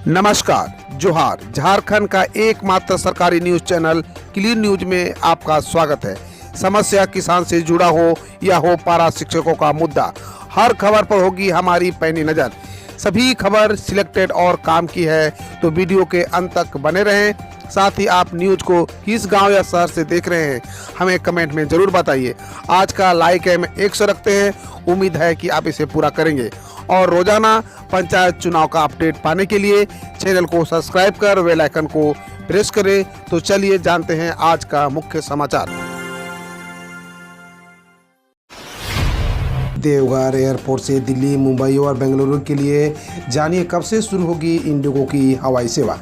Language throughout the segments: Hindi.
नमस्कार, जोहार। झारखंड का एकमात्र सरकारी न्यूज चैनल क्लीन न्यूज में आपका स्वागत है। समस्या किसान से जुड़ा हो या हो पारा शिक्षकों का मुद्दा, हर खबर पर होगी हमारी पैनी नज़र। सभी खबर सिलेक्टेड और काम की है, तो वीडियो के अंत तक बने रहें। साथ ही आप न्यूज को किस गांव या शहर से देख रहे हैं, हमें कमेंट में ज़रूर बताइए। आज का लाइक हम 100 रखते हैं, उम्मीद है कि आप इसे पूरा करेंगे। और रोजाना पंचायत चुनाव का अपडेट पाने के लिए चैनल को सब्सक्राइब कर बेल आइकन को प्रेस करें। तो चलिए जानते हैं आज का मुख्य समाचार। देवघर एयरपोर्ट से दिल्ली, मुंबई और बेंगलुरु के लिए जानिए कब से शुरू होगी इंडिगो की हवाई सेवा।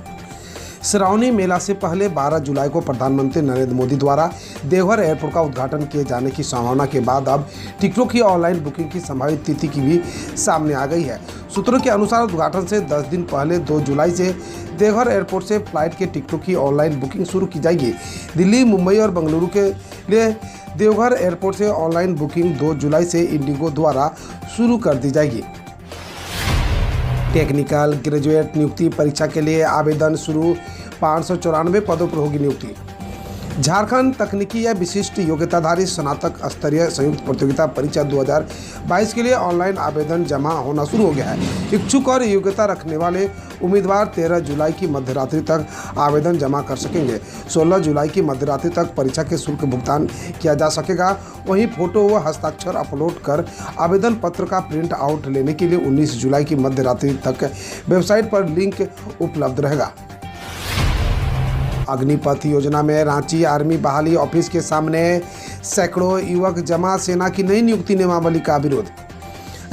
श्रावणी मेला से पहले 12 जुलाई को प्रधानमंत्री नरेंद्र मोदी द्वारा देवघर एयरपोर्ट का उद्घाटन किए जाने की संभावना के बाद अब टिकटों की ऑनलाइन बुकिंग की संभावित तिथि की भी सामने आ गई है। सूत्रों के अनुसार उद्घाटन से 10 दिन पहले 2 जुलाई से देवघर एयरपोर्ट से फ्लाइट के टिकटों की ऑनलाइन बुकिंग शुरू की जाएगी। दिल्ली, मुंबई और बेंगलुरु के लिए देवघर एयरपोर्ट से ऑनलाइन बुकिंग 2 जुलाई से इंडिगो द्वारा शुरू कर दी जाएगी। टेक्निकल ग्रेजुएट नियुक्ति परीक्षा के लिए आवेदन शुरू, 594 पदों पर होगी नियुक्ति। झारखंड तकनीकी या विशिष्ट योग्यताधारी स्नातक स्तरीय संयुक्त प्रतियोगिता परीक्षा 2022 के लिए ऑनलाइन आवेदन जमा होना शुरू हो गया है। इच्छुक और योग्यता रखने वाले उम्मीदवार 13 जुलाई की मध्यरात्रि तक आवेदन जमा कर सकेंगे। 16 जुलाई की मध्यरात्रि तक परीक्षा के शुल्क भुगतान किया जा सकेगा। वहीं फोटो व हस्ताक्षर अपलोड कर आवेदन पत्र का प्रिंट आउट लेने के लिए 19 जुलाई की मध्यरात्रि तक वेबसाइट पर लिंक उपलब्ध रहेगा। अग्निपथ योजना में रांची आर्मी बहाली ऑफिस के सामने सैकड़ों युवक जमा, सेना की नई नियुक्ति नियमावली का विरोध।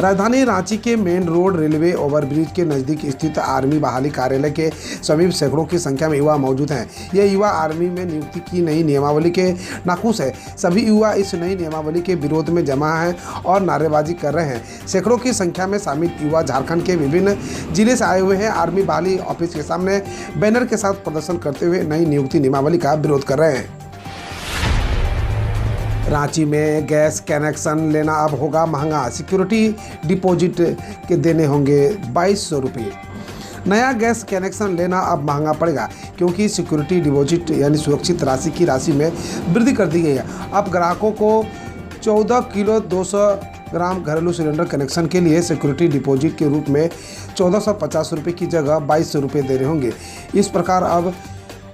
राजधानी रांची के मेन रोड रेलवे ओवरब्रिज के नज़दीक स्थित आर्मी बहाली कार्यालय के समीप सैकड़ों की संख्या में युवा मौजूद हैं। ये युवा आर्मी में नियुक्ति की नई नियमावली के नाखुश है। सभी युवा इस नई नियमावली के विरोध में जमा हैं और नारेबाजी कर रहे हैं। सैकड़ों की संख्या में शामिल युवा झारखंड के विभिन्न जिले से आए हुए हैं। आर्मी बहाली ऑफिस के सामने बैनर के साथ प्रदर्शन करते हुए नई नियुक्ति नियमावली का विरोध कर रहे हैं। रांची में गैस कनेक्शन लेना अब होगा महंगा, सिक्योरिटी डिपॉजिट के देने होंगे 2200 रुपये। नया गैस कनेक्शन लेना अब महंगा पड़ेगा, क्योंकि सिक्योरिटी डिपॉजिट यानी सुरक्षित राशि की राशि में वृद्धि कर दी गई है। अब ग्राहकों को 14 किलो 200 ग्राम घरेलू सिलेंडर कनेक्शन के लिए सिक्योरिटी डिपॉजिट के रूप में 1450 रुपये की जगह 2200 रुपये देने होंगे। इस प्रकार अब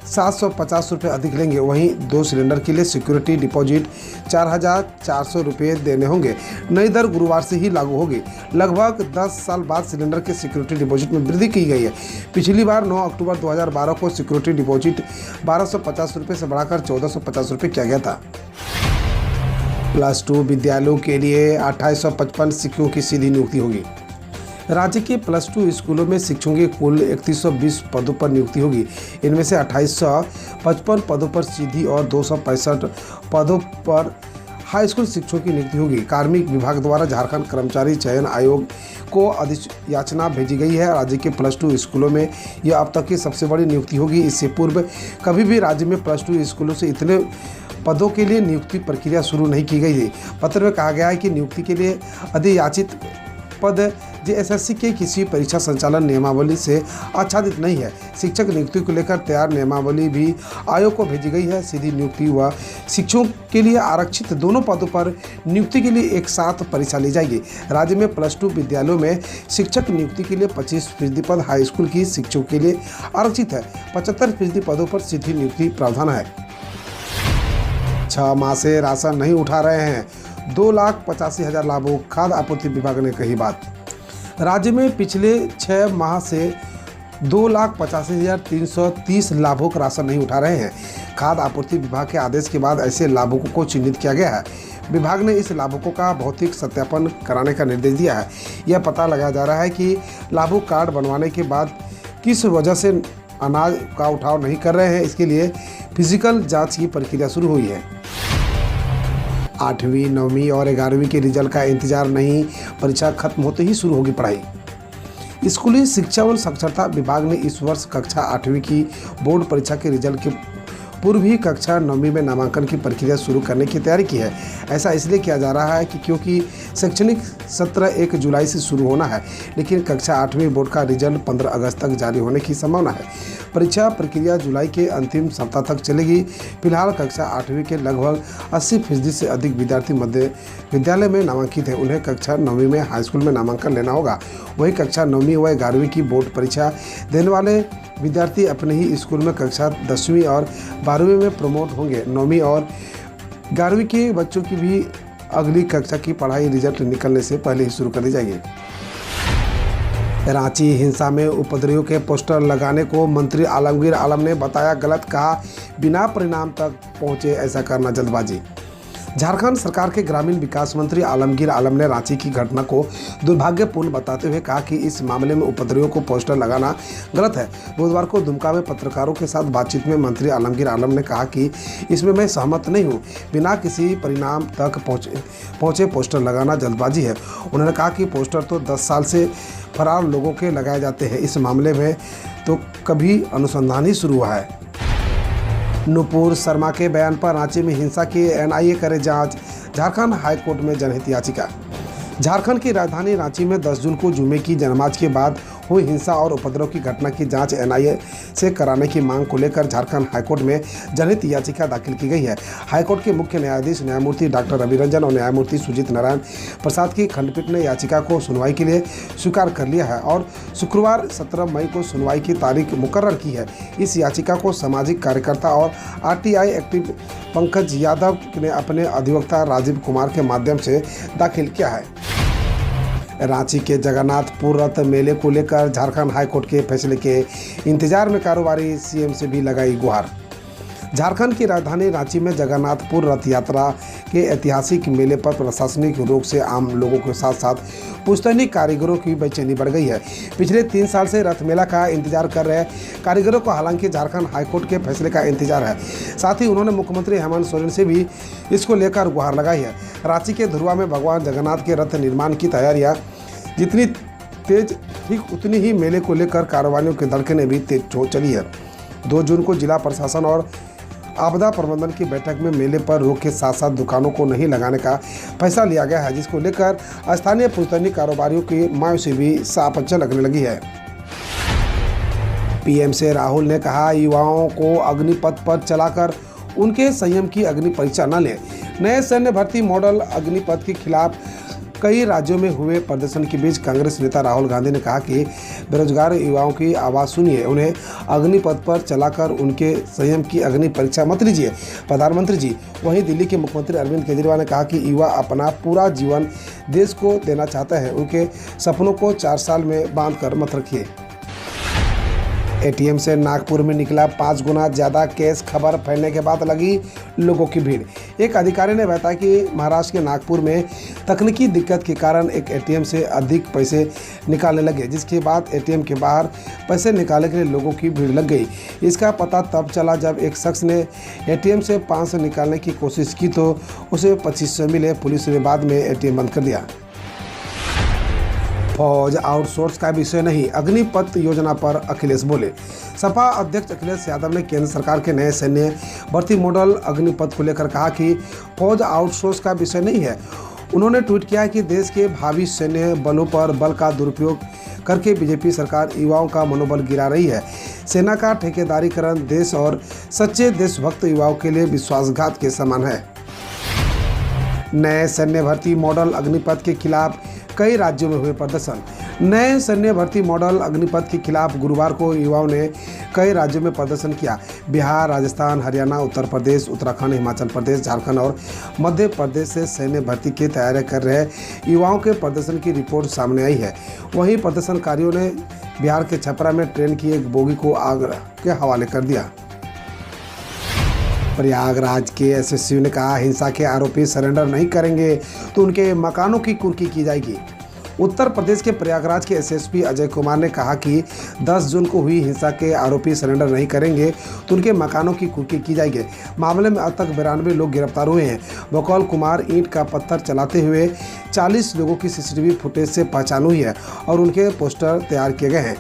750 रुपये अधिक लेंगे। वहीं 2 सिलेंडर के लिए सिक्योरिटी डिपॉजिट 4400 रुपये देने होंगे। नई दर गुरुवार से ही लागू होगी। लगभग 10 साल बाद सिलेंडर के सिक्योरिटी डिपॉजिट में वृद्धि की गई है। पिछली बार 9 अक्टूबर 2012 को सिक्योरिटी डिपॉजिट 1250 रुपये से बढ़ाकर 1450 रुपये किया गया था। +2 विद्यालयों के लिए 2855 शिक्षकों की सीधी नियुक्ति होगी। राज्य के +2 स्कूलों में शिक्षकों की कुल 3120 पदों पर नियुक्ति होगी। इनमें से 2855 पदों पर सीधी और 265 पदों पर हाई स्कूल शिक्षकों की नियुक्ति होगी। कार्मिक विभाग द्वारा झारखंड कर्मचारी चयन आयोग को अधियाचना भेजी गई है। राज्य के +2 स्कूलों में यह अब तक की सबसे बड़ी नियुक्ति होगी। इससे पूर्व कभी भी राज्य में +2 स्कूलों से इतने पदों के लिए नियुक्ति प्रक्रिया शुरू नहीं की गई थी। पत्र में कहा गया है कि नियुक्ति के लिए अधियाचित पद JSSC के किसी परीक्षा संचालन नियमावली से आच्छादित नहीं है। शिक्षक नियुक्ति को लेकर तैयार नियमावली भी आयोग को भेजी गई है। सीधी नियुक्ति व शिक्षकों के लिए आरक्षित दोनों पदों पर नियुक्ति के लिए एक साथ परीक्षा ली जाएगी। राज्य में +2 विद्यालयों में शिक्षक नियुक्ति के लिए 25% पद हाई स्कूल की शिक्षकों के लिए आरक्षित है। 75% पदों पर सीधी नियुक्ति प्रावधान है। 6 माह से राशन नहीं उठा रहे हैं 2,85,000 लाभुक, खाद्य आपूर्ति विभाग ने कही बात। राज्य में पिछले 6 माह से 2,85,330 लाभुक राशन नहीं उठा रहे हैं। खाद्य आपूर्ति विभाग के आदेश के बाद ऐसे लाभुकों को चिन्हित किया गया है। विभाग ने इस लाभुकों का भौतिक सत्यापन कराने का निर्देश दिया है। यह पता लगाया जा रहा है कि लाभुक कार्ड बनवाने के बाद किस वजह से अनाज का उठाव नहीं कर रहे हैं। इसके लिए फिजिकल जाँच की प्रक्रिया शुरू हुई है। 8वीं, 9वीं और 11वीं के रिजल्ट का इंतजार नहीं, परीक्षा खत्म होते ही शुरू होगी पढ़ाई। स्कूली शिक्षा एवं साक्षरता विभाग ने इस वर्ष कक्षा 8वीं की बोर्ड परीक्षा के रिजल्ट पूर्व ही कक्षा 9वीं में नामांकन की प्रक्रिया शुरू करने की तैयारी की है। ऐसा इसलिए किया जा रहा है कि क्योंकि शैक्षणिक सत्र 1 जुलाई से शुरू होना है, लेकिन कक्षा 8वीं बोर्ड का रिजल्ट 15 अगस्त तक जारी होने की संभावना है। परीक्षा प्रक्रिया जुलाई के अंतिम सप्ताह तक चलेगी। फिलहाल कक्षा 8वीं के लगभग 80% से अधिक विद्यार्थी मध्य विद्यालय में नामांकित हैं। उन्हें कक्षा 9वीं में हाई स्कूल में नामांकन लेना होगा। वहीं कक्षा 9वीं व 11वीं की बोर्ड परीक्षा देने वाले विद्यार्थी अपने ही स्कूल में कक्षा 10वीं और 12वीं में प्रमोट होंगे। 9वीं और 11वीं के बच्चों की भी अगली कक्षा की पढ़ाई रिजल्ट निकलने से पहले ही शुरू कर दी जाएगी। रांची हिंसा में उपद्रवियों के पोस्टर लगाने को मंत्री आलमगीर आलम ने बताया गलत, कहा बिना परिणाम तक पहुंचे ऐसा करना जल्दबाजी। झारखंड सरकार के ग्रामीण विकास मंत्री आलमगीर आलम ने रांची की घटना को दुर्भाग्यपूर्ण बताते हुए कहा कि इस मामले में उपद्रवियों को पोस्टर लगाना गलत है। बुधवार को दुमका में पत्रकारों के साथ बातचीत में मंत्री आलमगीर आलम ने कहा कि इसमें मैं सहमत नहीं हूं। बिना किसी परिणाम तक पहुंचे पोस्टर लगाना जल्दबाजी है। उन्होंने कहा कि पोस्टर तो 10 साल से फरार लोगों के लगाए जाते हैं। इस मामले में तो कभी अनुसंधान ही शुरू हुआ है। नुपुर शर्मा के बयान पर रांची में हिंसा की एनआईए करे जांच। झारखंड हाईकोर्ट में जनहित याचिका। झारखंड की राजधानी रांची में 10 जून को जुमे की जनमाज के बाद हुई हिंसा और उपद्रव की घटना की जांच एनआईए से कराने की मांग को लेकर झारखंड हाईकोर्ट में जनहित याचिका दाखिल की गई है। हाईकोर्ट के मुख्य न्यायाधीश न्यायमूर्ति डॉक्टर रवि रंजन और न्यायमूर्ति सुजीत नारायण प्रसाद की खंडपीठ ने याचिका को सुनवाई के लिए स्वीकार कर लिया है और शुक्रवार 17 मई को सुनवाई की तारीख मुकर्रर की है। इस याचिका को सामाजिक कार्यकर्ता और आरटीआई एक्टिव पंकज यादव ने अपने अधिवक्ता राजीव कुमार के माध्यम से दाखिल किया है। रांची के जगन्नाथपुर रथ मेले को लेकर झारखंड हाईकोर्ट के फैसले के इंतजार में कारोबारी सीएम से भी लगाई गुहार। झारखंड की राजधानी रांची में जगन्नाथपुर रथ यात्रा के ऐतिहासिक मेले पर प्रशासनिक रोक से आम लोगों के साथ साथ पुश्तैनी कारीगरों की बेचैनी बढ़ गई है। पिछले 3 साल से रथ मेला का इंतजार कर रहे कारीगरों को हालांकि झारखंड हाईकोर्ट के फैसले का इंतजार है। साथ ही उन्होंने मुख्यमंत्री हेमंत सोरेन से भी इसको लेकर गुहार लगाई है। रांची के धुरवा में भगवान जगन्नाथ के रथ निर्माण की तैयारियाँ जितनी तेज ठीक उतनी ही मेले को लेकर कारोबारियों की धड़कनें भी तेज हो चली है। 2 जून को जिला प्रशासन और आपदा प्रबंधन की बैठक में मेले पर रोक के साथ साथ दुकानों को नहीं लगाने का फैसला लिया गया है, जिसको लेकर स्थानीय पुश्तैनी कारोबारियों की मायूसी भी साफ झलकने लगी है। पीएम से राहुल ने कहा युवाओं को अग्निपथ पर चलाकर उनके संयम की अग्नि परीक्षा न लें। नए सैन्य भर्ती मॉडल अग्निपथ के खिलाफ कई राज्यों में हुए प्रदर्शन के बीच कांग्रेस नेता राहुल गांधी ने कहा कि बेरोजगार युवाओं की आवाज़ सुनिए, उन्हें अग्निपथ पर चलाकर उनके संयम की अग्नि परीक्षा मत लीजिए। प्रधानमंत्री जी। वहीं दिल्ली के मुख्यमंत्री अरविंद केजरीवाल ने कहा कि युवा अपना पूरा जीवन देश को देना चाहता है, उनके सपनों को 4 साल में बांध कर मत रखिए। एटीएम से नागपुर में निकला 5 गुना ज़्यादा कैश, खबर फैलने के बाद लगी लोगों की भीड़। एक अधिकारी ने बताया कि महाराष्ट्र के नागपुर में तकनीकी दिक्कत के कारण एक एटीएम से अधिक पैसे निकालने लगे, जिसके बाद एटीएम के बाहर पैसे निकालने के लिए लोगों की भीड़ लग गई। इसका पता तब चला जब एक शख्स ने एटीएम से 500 निकालने की कोशिश की तो उसे 2500 मिले। पुलिस ने बाद में एटीएम बंद कर दिया। फौज आउटसोर्स का विषय नहीं, अग्निपथ योजना पर अखिलेश बोले। सपा अध्यक्ष अखिलेश यादव ने केंद्र सरकार के नए सैन्य भर्ती मॉडल अग्निपथ को लेकर कहा कि फौज आउटसोर्स का विषय नहीं है। उन्होंने ट्वीट किया कि देश के भावी सैन्य बलों पर बल का दुरुपयोग करके बीजेपी सरकार युवाओं का मनोबल गिरा रही है। सेना का ठेकेदारीकरण देश और सच्चे देशभक्त युवाओं के लिए विश्वासघात के समान है। नए सैन्य भर्ती मॉडल अग्निपथ के खिलाफ कई राज्यों में हुए प्रदर्शन। नए सैन्य भर्ती मॉडल अग्निपथ के खिलाफ गुरुवार को युवाओं ने कई राज्यों में प्रदर्शन किया। बिहार, राजस्थान, हरियाणा, उत्तर प्रदेश, उत्तराखंड, हिमाचल प्रदेश, झारखंड और मध्य प्रदेश से सैन्य भर्ती की तैयारी कर रहे युवाओं के प्रदर्शन की रिपोर्ट सामने आई है। वहीं प्रदर्शनकारियों ने बिहार के छपरा में ट्रेन की एक बोगी को आग के हवाले कर दिया। प्रयागराज के एसएसपी ने कहा हिंसा के आरोपी सरेंडर नहीं करेंगे तो उनके मकानों की कुर्की की जाएगी। उत्तर प्रदेश के प्रयागराज के एसएसपी अजय कुमार ने कहा कि 10 जून को हुई हिंसा के आरोपी सरेंडर नहीं करेंगे तो उनके मकानों की कुर्की की जाएगी। मामले में अब तक 92 लोग गिरफ्तार हुए हैं। बकौल कुमार ईंट का पत्थर चलाते हुए 40 लोगों की सीसीटीवी फुटेज से पहचान हुई है और उनके पोस्टर तैयार किए गए हैं।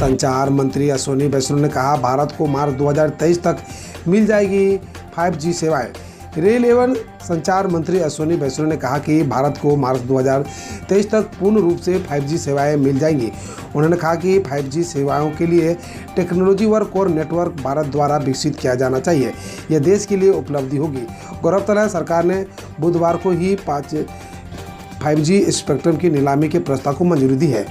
संचार मंत्री अश्विनी वैष्णव ने कहा, भारत को मार्च 2023 तक मिल जाएगी 5G सेवाएं। रेल एवं संचार मंत्री अश्विनी वैष्णव ने कहा कि भारत को मार्च 2023 तक पूर्ण रूप से 5G सेवाएं मिल जाएंगी। उन्होंने कहा कि 5G सेवाओं के लिए टेक्नोलॉजी व कोर नेटवर्क भारत द्वारा विकसित किया जाना चाहिए। यह देश के लिए उपलब्धि होगी। गौरतलब है, सरकार ने बुधवार को ही 5G स्पेक्ट्रम की नीलामी के प्रस्ताव को मंजूरी दी है।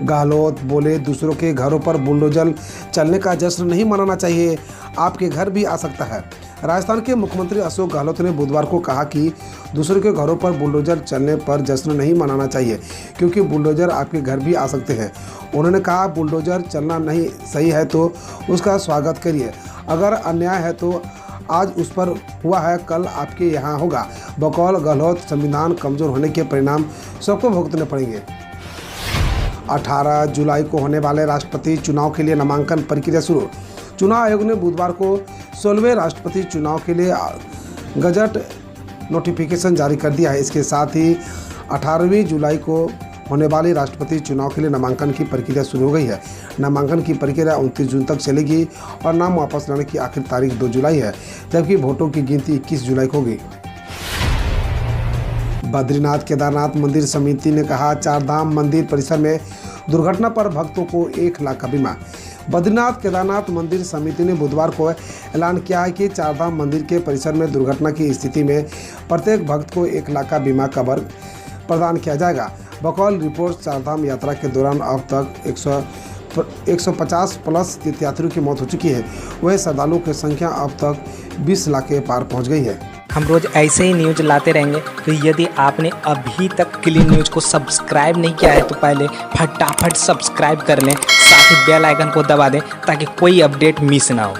गहलोत बोले, दूसरों के घरों पर बुलडोजर चलने का जश्न नहीं मनाना चाहिए, आपके घर भी आ सकता है। राजस्थान के मुख्यमंत्री अशोक गहलोत ने बुधवार को कहा कि दूसरों के घरों पर बुलडोजर चलने पर जश्न नहीं मनाना चाहिए, क्योंकि बुलडोजर आपके घर भी आ सकते हैं। उन्होंने कहा, बुलडोजर चलना नहीं सही है तो उसका स्वागत करिए, अगर अन्याय है तो आज उस पर हुआ है, कल आपके यहाँ होगा। बकौल गहलोत, संविधान कमजोर होने के परिणाम सबको भुगतने पड़ेंगे। 18 जुलाई को होने वाले राष्ट्रपति चुनाव के लिए नामांकन प्रक्रिया शुरू। चुनाव आयोग ने बुधवार को 16वें राष्ट्रपति चुनाव के लिए गजट नोटिफिकेशन जारी कर दिया है। इसके साथ ही 18वीं जुलाई को होने वाले राष्ट्रपति चुनाव के लिए नामांकन की प्रक्रिया शुरू हो गई है। नामांकन की प्रक्रिया 29 जून तक चलेगी और नाम वापस लाने की आखिरी तारीख 2 जुलाई है, जबकि वोटों की गिनती 21 जुलाई को होगी। बद्रीनाथ केदारनाथ मंदिर समिति ने कहा, चारधाम मंदिर परिसर में दुर्घटना पर भक्तों को 1 लाख का बीमा। बद्रीनाथ केदारनाथ मंदिर समिति ने बुधवार को ऐलान किया है कि चारधाम मंदिर के परिसर में दुर्घटना की स्थिति में प्रत्येक भक्त को 1 लाख का बीमा कवर प्रदान किया जाएगा। बकौल रिपोर्ट, चारधाम यात्रा के दौरान अब तक 150 प्लस तीर्थयात्रियों की मौत हो चुकी है। वह श्रद्धालुओं की संख्या अब तक 20 लाख के पार पहुंच गई है। हम रोज ऐसे ही न्यूज लाते रहेंगे, तो यदि आपने अभी तक क्लीन न्यूज को सब्सक्राइब नहीं किया है तो पहले फटाफट सब्सक्राइब कर लें, साथ ही बेल आइकन को दबा दें ताकि कोई अपडेट मिस ना हो।